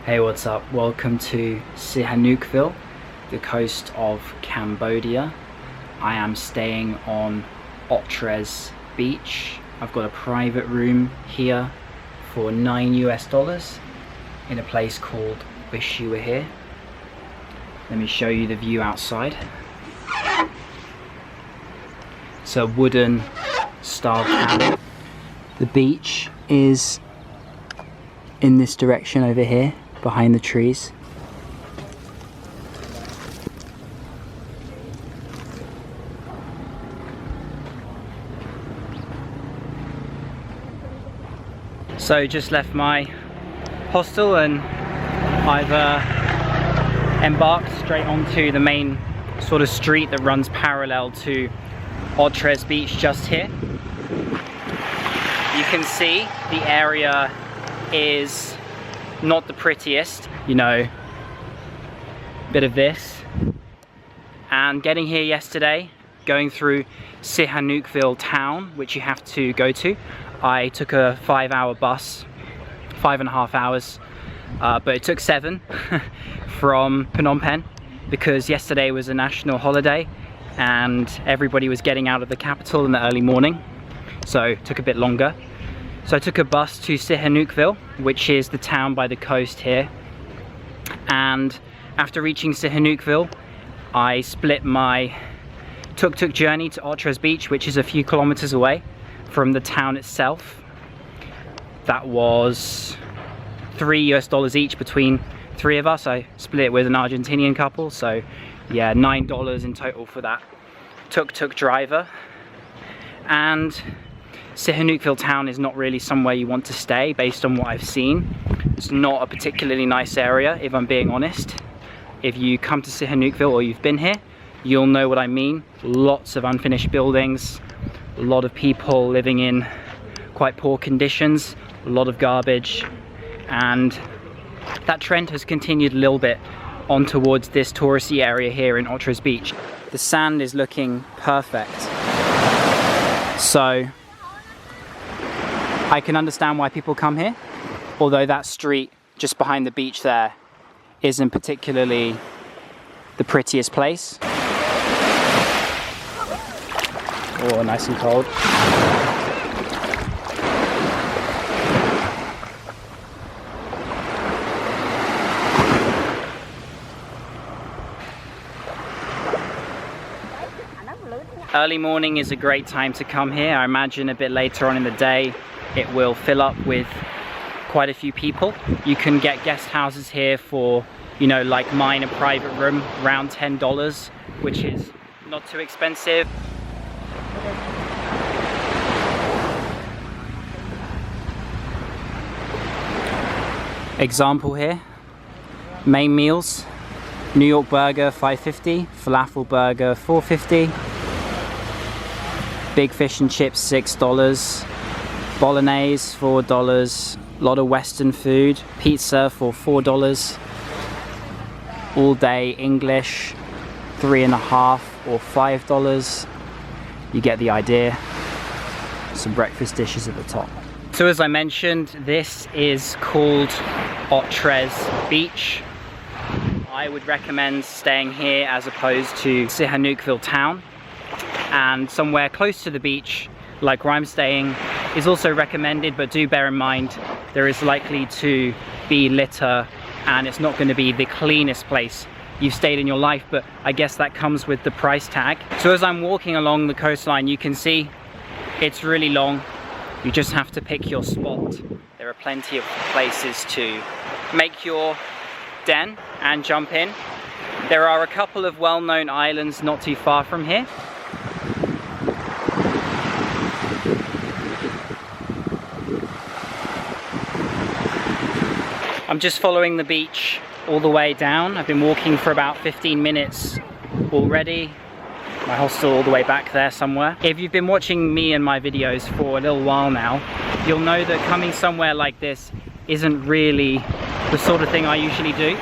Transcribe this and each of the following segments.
Hey, what's up? Welcome to Sihanoukville, the coast of Cambodia. I am staying on Otres beach. I've got a private room here for $9 US in a place called Wish You Were Here. Let me show you the view outside. It's a wooden style cabin. The beach is in this direction over here, behind the trees. So just left my hostel and I've embarked straight onto the main sort of street that runs parallel to Otres beach just here. You can see the area is not the prettiest, you know, bit of this. And getting here yesterday, going through Sihanoukville town, which you have to go to, I took a 5-hour bus, 5.5 hours, but it took 7 from Phnom Penh because yesterday was a national holiday and everybody was getting out of the capital in the early morning, so it took a bit longer. So I took a bus to Sihanoukville, which is the town by the coast here. And after reaching Sihanoukville, I split my tuk-tuk journey to Otres beach, which is a few kilometers away from the town itself. That was $3 US each between 3 of us. I split it with an Argentinian couple, so yeah, $9 in total for that tuk-tuk driver. And Sihanoukville town is not really somewhere you want to stay based on what I've seen. It's not a particularly nice area, if I'm being honest. If you come to Sihanoukville or you've been here, you'll know what I mean. Lots of unfinished buildings, a lot of people living in quite poor conditions, a lot of garbage, and that trend has continued a little bit on towards this touristy area here in Otres beach. The sand is looking perfect, so I can understand why people come here, although that street just behind the beach there isn't particularly the prettiest place. Oh, nice and cold. Early morning is a great time to come here. I imagine a bit later on in the day it will fill up with quite a few people. You can get guest houses here for, you know, like mine, a private room, around $10, which is not too expensive. Example here, main meals, New York burger $5.50, falafel burger $4.50, big fish and chips $6, bolognese $4, a lot of Western food, pizza for $4, all day English $3.50 or $5. You get the idea. Some breakfast dishes at the top. So as I mentioned, this is called Otres beach. I would recommend staying here as opposed to Sihanoukville town, and somewhere close to the beach like where I'm staying is also recommended, but do bear in mind there is likely to be litter and it's not going to be the cleanest place you've stayed in your life, but I guess that comes with the price tag. So as I'm walking along the coastline, you can see it's really long. You just have to pick your spot. There are plenty of places to make your den and jump in. There are a couple of well-known islands not too far from here. I'm just following the beach all the way down. I've been walking for about 15 minutes already. My hostel all the way back there somewhere. If you've been watching me and my videos for a little while now, you'll know that coming somewhere like this isn't really the sort of thing I usually do.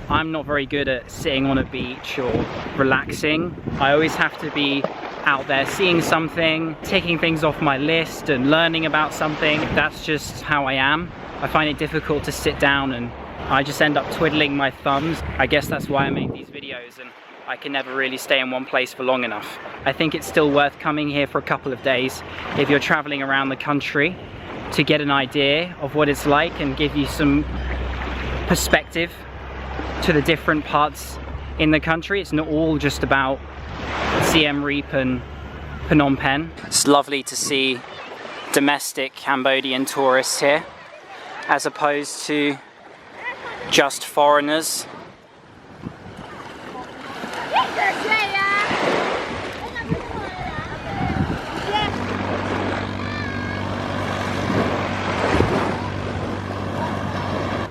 I'm not very good at sitting on a beach or relaxing. I always have to be out there seeing something, ticking things off my list and learning about something. That's just how I am. I find it difficult to sit down and I just end up twiddling my thumbs. I guess that's why I make these videos, and I can never really stay in one place for long enough. I think it's still worth coming here for a couple of days if you're traveling around the country to get an idea of what it's like and give you some perspective to the different parts in the country. It's not all just about Siem Reap and Phnom Penh. It's lovely to see domestic Cambodian tourists here as opposed to just foreigners.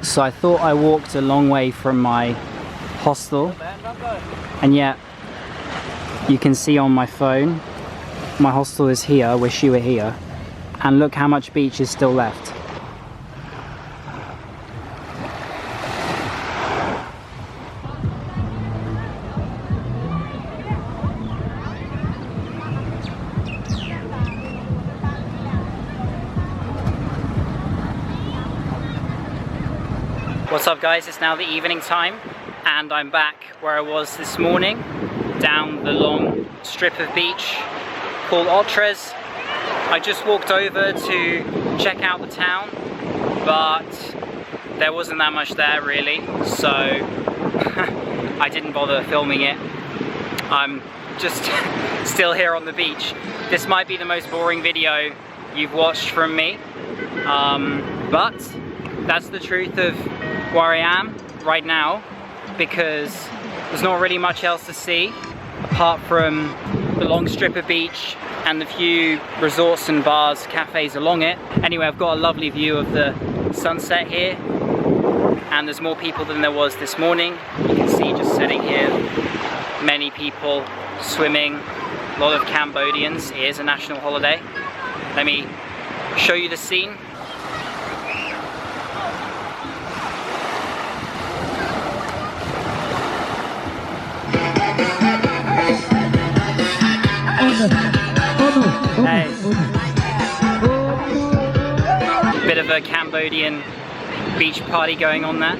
So I thought I walked a long way from my hostel, and yet you can see on my phone my hostel is here, wish you were here, and look how much beach is still left. What's up guys, it's now the evening time and I'm back where I was this morning, down the long strip of beach called Otres. I just walked over to check out the town, but there wasn't that much there really, so I didn't bother filming it. I'm just still here on the beach. This might be the most boring video you've watched from me, but that's the truth of where I am right now, because there's not really much else to see apart from the long strip of beach and the few resorts and bars, cafes along it. Anyway, I've got a lovely view of the sunset here, and there's more people than there was this morning. You can see just sitting here, many people swimming, a lot of Cambodians. It is a national holiday. Let me show you the scene. Hey. Bit of a Cambodian beach party going on there.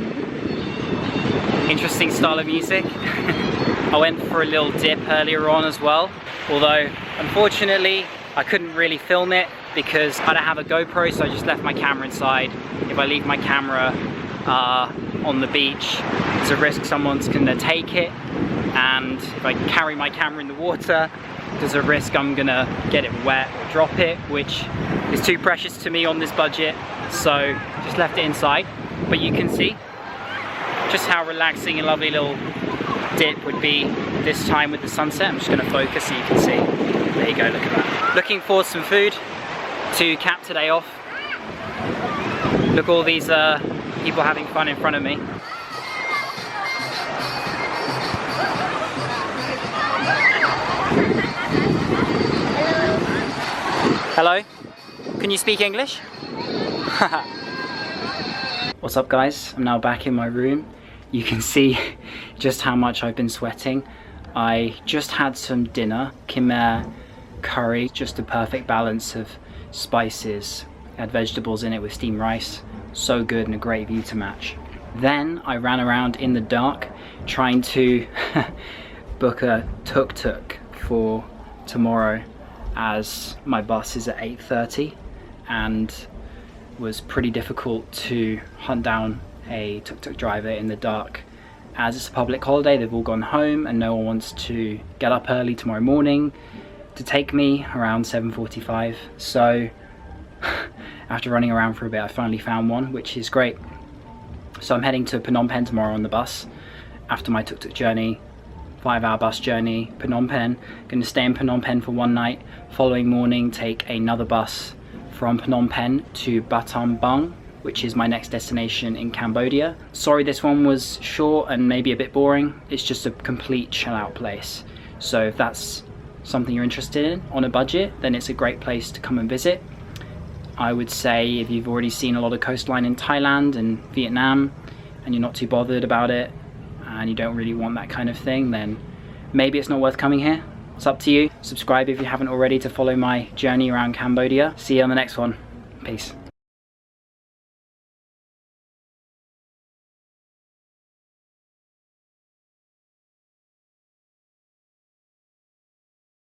Interesting style of music. I went for a little dip earlier on as well, although unfortunately I couldn't really film it because I don't have a GoPro, so I just left my camera inside. If I leave my camera on the beach, there's a risk someone's gonna take it, and if I carry my camera in the water, there's a risk I'm gonna get it wet or drop it, which is too precious to me on this budget, so just left it inside. But you can see just how relaxing and lovely little dip would be this time with the sunset. I'm just gonna focus so you can see. There you go, look at that. Looking for some food to cap today off. Look, all these people having fun in front of me. Hello, can you speak English? What's up guys, I'm now back in my room. You can see just how much I've been sweating. I just had some dinner, khmer curry, just a perfect balance of spices. I had vegetables in it with steamed rice, so good and a great view to match. Then I ran around in the dark trying to book a tuk-tuk for tomorrow, as my bus is at 8:30, and was pretty difficult to hunt down a tuk-tuk driver in the dark. As it's a public holiday, they've all gone home and no one wants to get up early tomorrow morning to take me around 7:45. So after running around for a bit, I finally found one, which is great. So I'm heading to Phnom Penh tomorrow on the bus after my tuk-tuk journey. 5-hour bus journey, Phnom Penh. Going to stay in Phnom Penh for one night. Following morning, take another bus from Phnom Penh to Batam Bang, which is my next destination in Cambodia. Sorry this one was short and maybe a bit boring. It's just a complete chill out place. So if that's something you're interested in on a budget, then it's a great place to come and visit. I would say if you've already seen a lot of coastline in Thailand and Vietnam and you're not too bothered about it, and you don't really want that kind of thing, then maybe it's not worth coming here. It's up to you. Subscribe if you haven't already to follow my journey around Cambodia. See you on the next one. Peace.